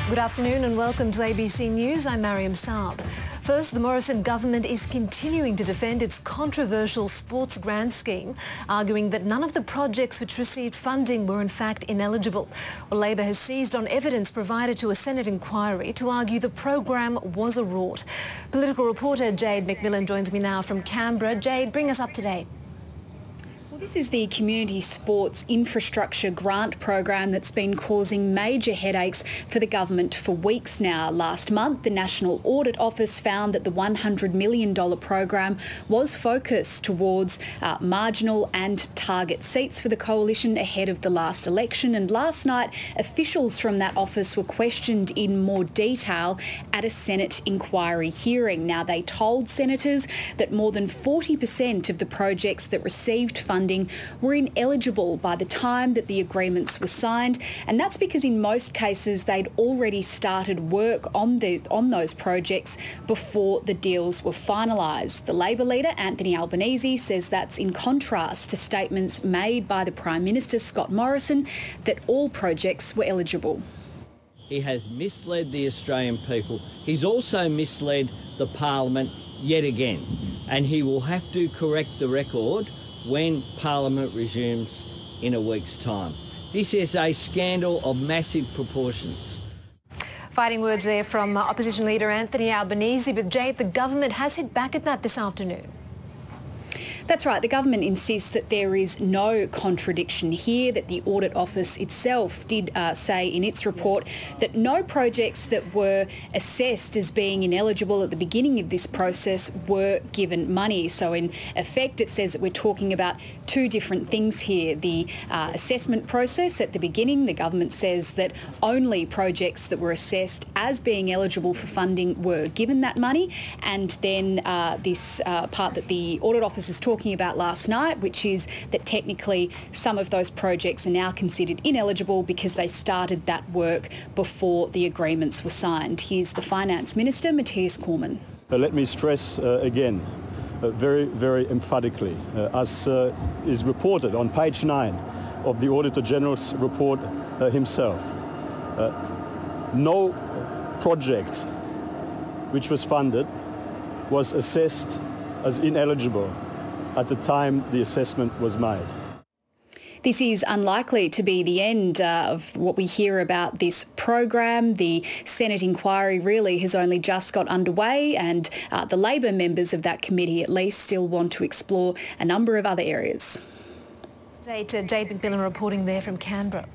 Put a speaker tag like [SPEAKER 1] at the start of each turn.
[SPEAKER 1] Good afternoon and welcome to ABC News. I'm Mariam Saab. First, the Morrison government is continuing to defend its controversial sports grant scheme, arguing that none of the projects which received funding were in fact ineligible. Well, Labor has seized on evidence provided to a Senate inquiry to argue the program was a rort. Political reporter Jade McMillan joins me now from Canberra. Jade, bring us up to date.
[SPEAKER 2] Well, this is the Community Sports Infrastructure Grant program that's been causing major headaches for the government for weeks now. Last month, the National Audit Office found that the $100 million program was focused towards marginal and target seats for the coalition ahead of the last election. And last night, officials from that office were questioned in more detail at a Senate inquiry hearing. Now, they told senators that more than 40% of the projects that received funding were ineligible by the time that the agreements were signed, and that's because in most cases they'd already started work on those projects before the deals were finalised. The Labor leader, Anthony Albanese, says that's in contrast to statements made by the Prime Minister, Scott Morrison, that all projects were eligible.
[SPEAKER 3] He has misled the Australian people. He's also misled the Parliament yet again, and he will have to correct the record when Parliament resumes in a week's time. This is a scandal of massive proportions.
[SPEAKER 1] Fighting words there from Opposition Leader Anthony Albanese, but Jade, the government has hit back at that this afternoon.
[SPEAKER 2] That's right. The government insists that there is no contradiction here, that the Audit Office itself did say in its report that no projects that were assessed as being ineligible at the beginning of this process were given money. So in effect, it says that we're talking about two different things here. The assessment process at the beginning, the government says that only projects that were assessed as being eligible for funding were given that money. And then this part that the Audit Office is talking about last night, which is that technically some of those projects are now considered ineligible because they started that work before the agreements were signed. Here's the Finance Minister, Mathias Cormann.
[SPEAKER 4] Let me stress again, very emphatically, as is reported on page 9 of the Auditor General's report himself, no project which was funded was assessed as ineligible at the time the assessment was made.
[SPEAKER 2] This is unlikely to be the end of what we hear about this program. The Senate inquiry really has only just got underway, and the Labor members of that committee at least still want to explore a number of other areas.
[SPEAKER 1] Jade McMillan reporting there from Canberra.